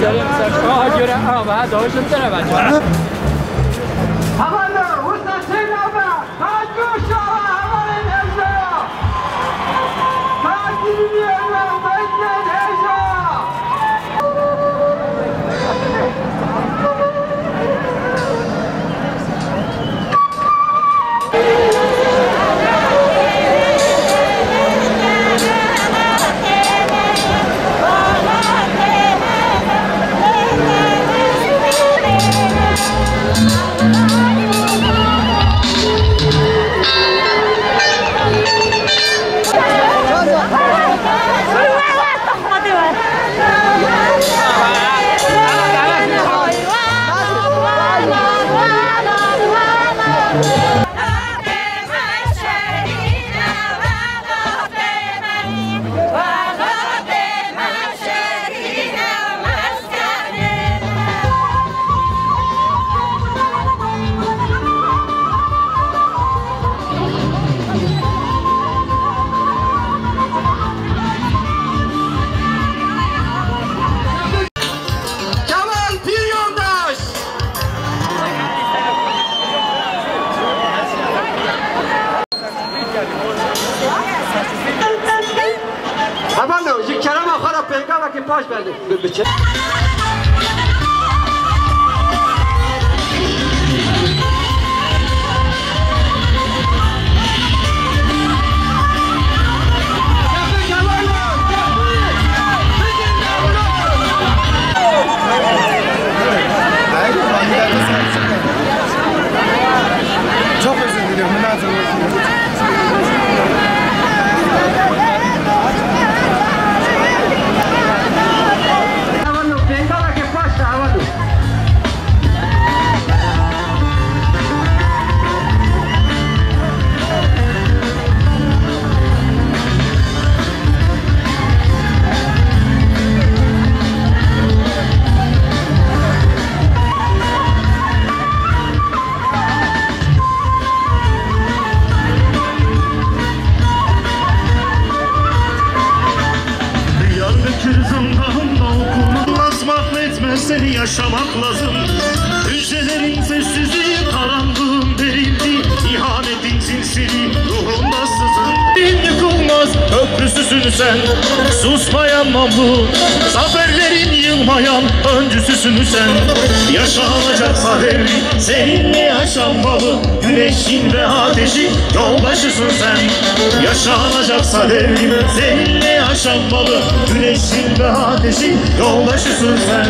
سریم سرش آه جوره آه بعد داشتم تره بچه باش بله بچه çok özür dilerim. Münazır olsun. Seni yaşamak lazım. Hücrelerin sessizliği, karanlığın verildi. İhanetin zinciri ruhumda sızın. Yıkılmaz köprüsüsün sen, susmayan mamlu. Zaferlerin yılmayan öncüsüsün sen. Yaşanacaksa devri seninle yaşanmalı. Güneşin ve ateşin yoldaşısın sen. Yaşanacaksa devri seninle yaşanmalı. Güneşin ve ateşin yoldaşısın sen.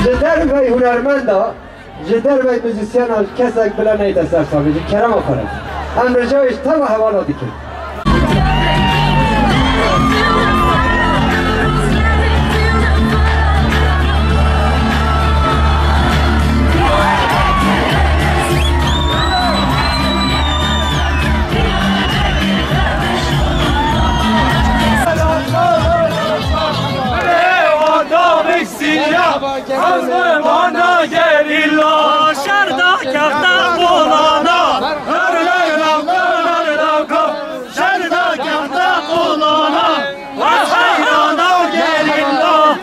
جدر هنرمندا جدر موزیسیان کسک بلا نیت سرسامی کرم آخره امر جایش تم حوالا دیکن Azmana gerilla şerda kafta bulana şerda kafta bulana hayrana gerilla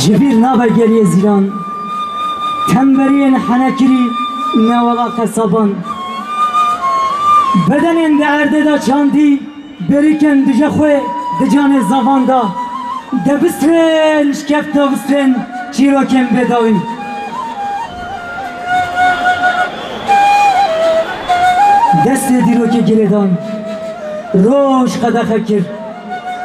جبیر نابه گریه زیران تنبرین حنکری نوالا قصابان بدنین ده ارده دا چاندی بریکن دجا خوی دجان زبان دا دبسترین شکفت دا بسترین چیروکن بداوی دست دیروک گریدان روش قدخه کر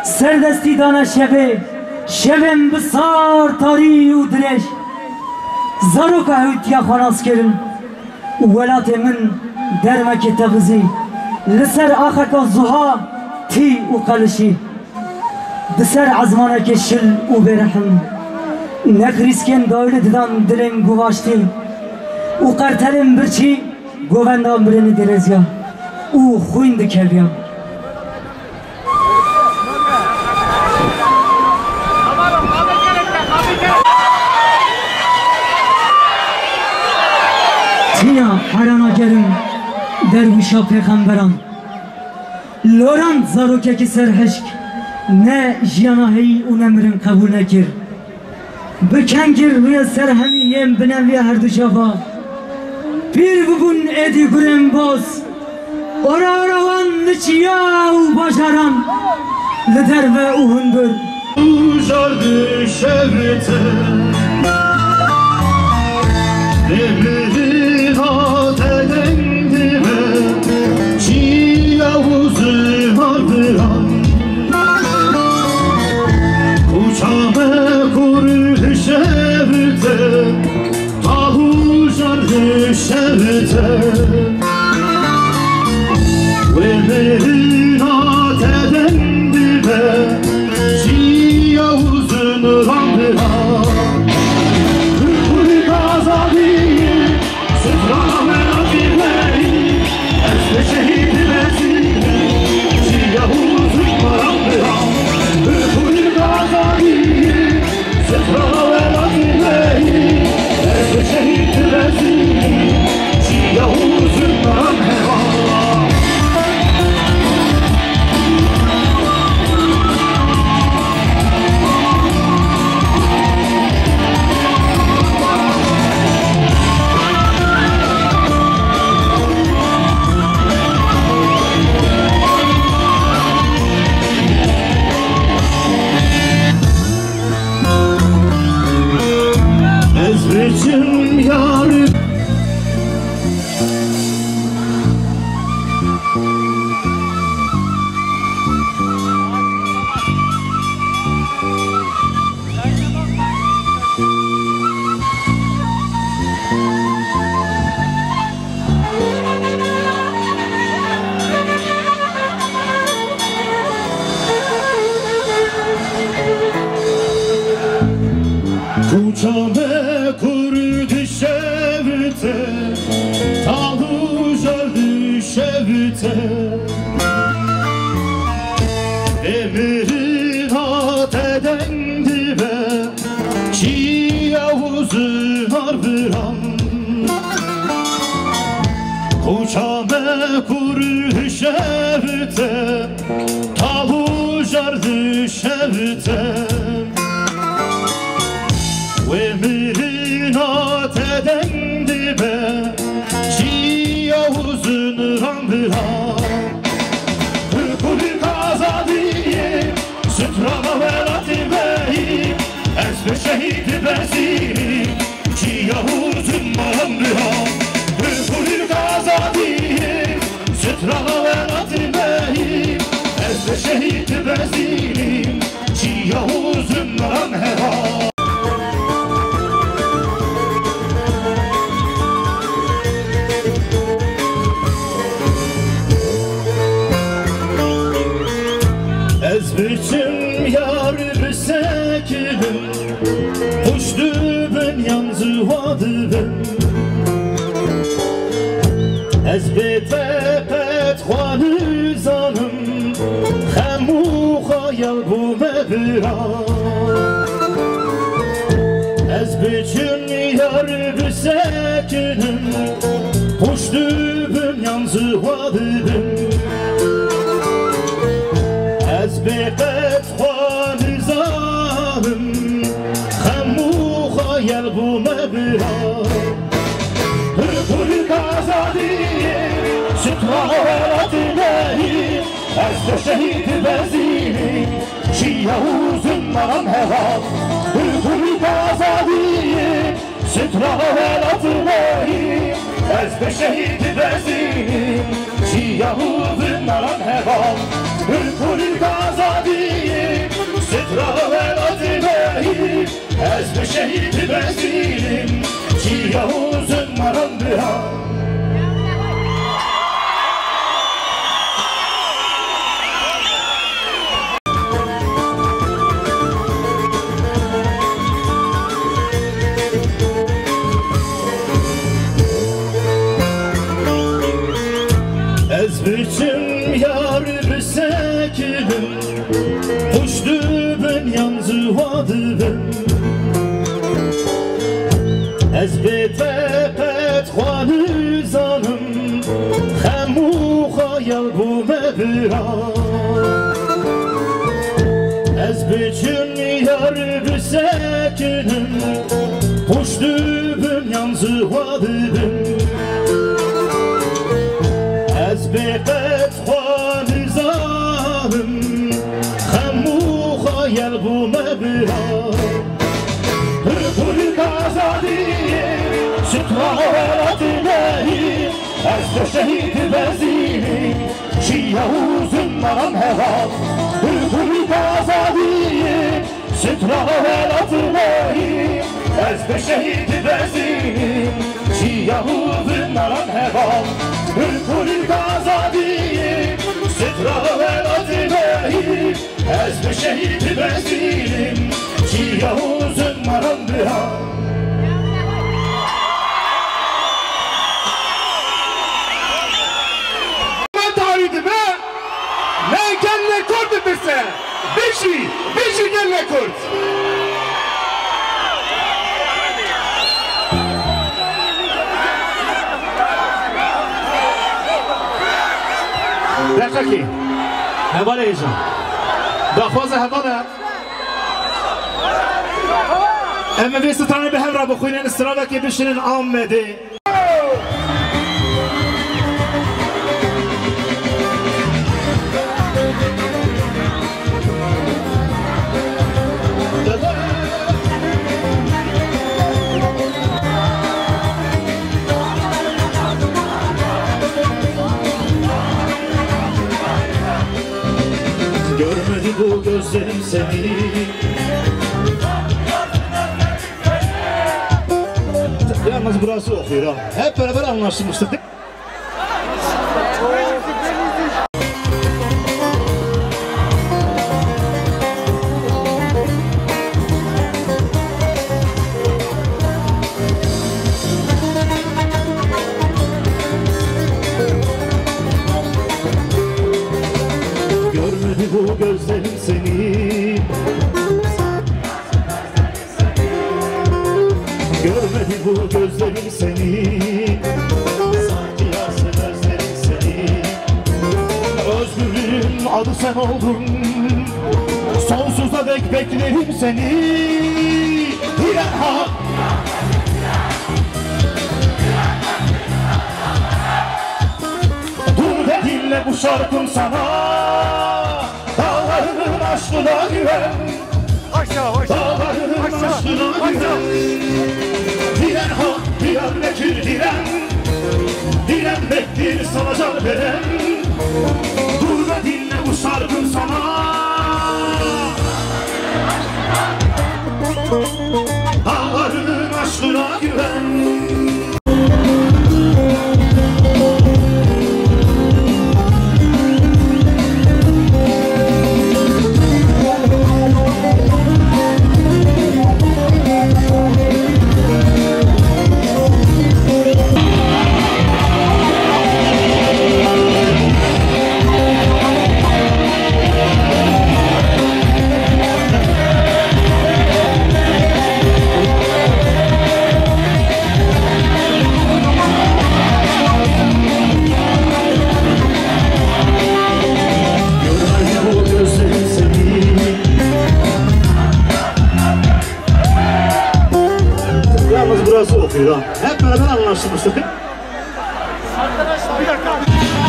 سردستی دانه شبه شبم بسار تاری و درش زاروکا هوتیا خاناس کرن ولات من درمک تغزی لسر آخکا زها تی و قلشی بسر عزمانک شل و برحم نکریسکن دایل ددان دلن گواشتی و قرتلن برچی گووندان برنی درزیا و خوین دکویا تینا حرانا گرم درویشا پیغمبران لوران زاروکه که سرحشک نه جیانا هی و نمرن قبول نکر بکنگر روی سر همیم بنوی هر دو جاوا پیر ببون ایدی گرم باز ارا روان نچیا و باشاران لدر و اوهن بر Ujardı şevte Demirin atedendi ve Çi yavuzu hardıran Uçame kurdu şevte Ta ujardı şevte Demirin atedendi ve Ezbeçim yarı Kucağıma kurdu şevte Tahu jardı şevte Demirin atedendi ve Çi yavuzu hardıran Kucağıma kurdu şevte Tahu jardı şevte Emirin atedendi be Çi yavuzun randıra Kırkuli kazadiye Sütrama velati beyi Ezbe şehidi beziri Çi yavuzun randıra Kırkuli kazadiye Sütrama velati beyi Ezbe şehidi beziri Çi yavuzun randıra Ezbeçim yar besekilim Hoştu ben yansı vadıdım Ezbete petxanı zanım Hemu hayal bu mebira Ezbeçim yar besekilim Hoştu ben yansı vadıdım Ezbet خوان زارم خم سترة دلهي از شهید وزیری شیعوز مرم هوا بلبلی آزادی سترة دلهی از شهید وزیری شیعوز مرم هوا بلبلی آزادی سترة دلهی از شهید وزیری شیعوز مرم هوا Bütün yar besekilim Hoştu ben yancı vadıdım Ez betepet xwanı zanım Xemu xayal bu mebira Ez bütün yar besekilim Hoştu ben yancı vadıdım Ez bebet xwanı zanım Xemu xayal bu mebira Hırpul azadiye Sütla dilehi Ez de şehit veziri Şiyahuzun maram heva Hırpul azadiye Sütla dilehi Ez de şehit veziri Şiyahuzun maram heva Hırpul azadiye Sütla dilehi Ez de şehit veziri Şiyahuzun maram heva Beşi gel rekord. دقیقی هوال ایجان دخواز هواله اما به سترانه به هم را بخوینن استراده که بشنن آمده Görmedi bu gözlerim seni Yalnız burası okuyor ha. Hep beraber anlaşmıştık. Görmedi bu gözlerim seni Görmedi bu gözlerim seni Sanki yarsın özlerim seni Özgürlüğün adı sen oldun Sonsuza dek beklerim seni Diren hak Dur ve dinle bu şarkım sana Dağlarının aşkına güven Dağlarının aşkına güven Diren hak direnmektir diren Direnmektir sana can veren Dur ve dinle bu şarkım sana Dağlarının aşkına güven Burası okuyor ha. Hep beraber anlaşmıştık. Arkadaşlar bir dakika.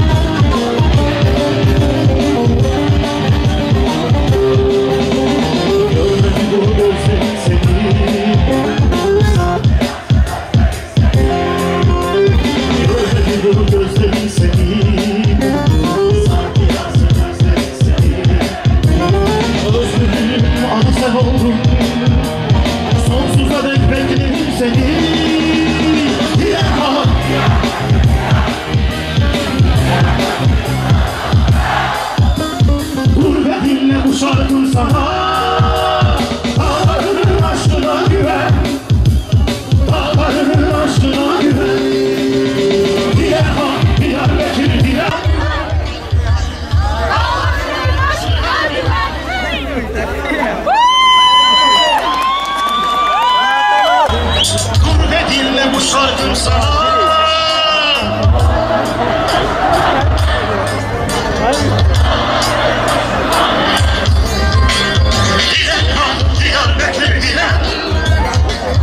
olsun. Sonsuza dek beklerim seni. Ya. Gurbetinle bu şarkım sana. Dağların aşkına güven. Dağların aşkına güven. Diyarbakır Diyarbakır. Gurbetinle bu şarkım sana. Diyarbakır dilen,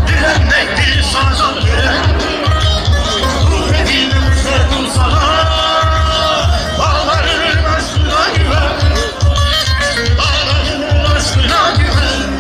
dilenmek bir sana dilen. Gurbetinle bu şarkım sana. Dağların aşkına güven. Dağların aşkına güven.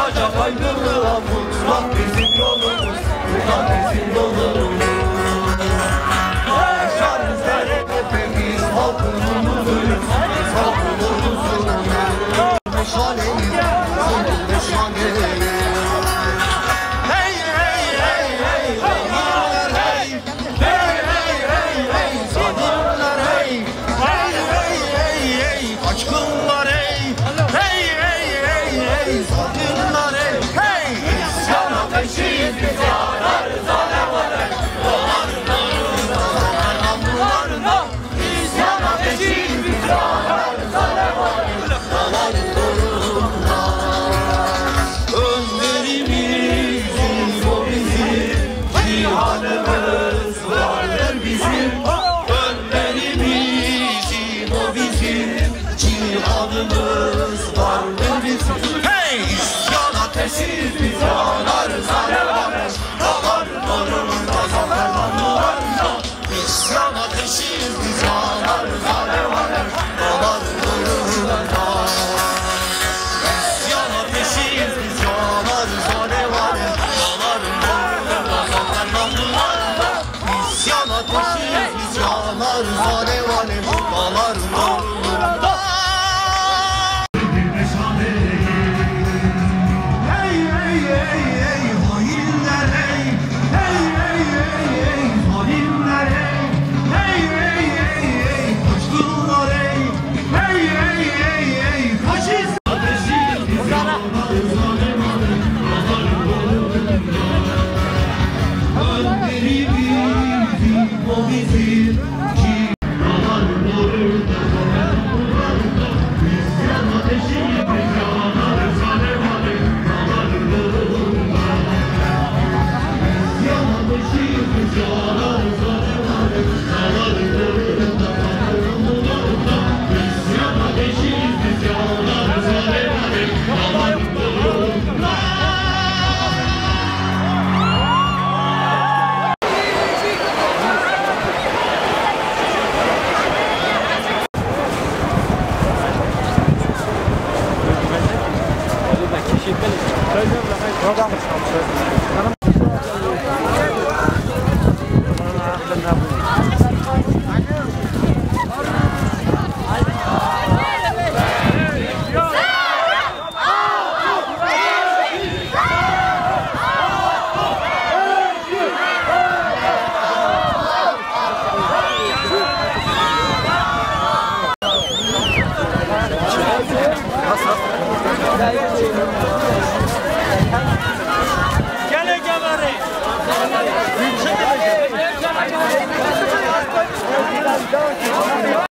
Ancak ayrılığa mutfak bizim yolumuz. Bu da bizim yolumuz.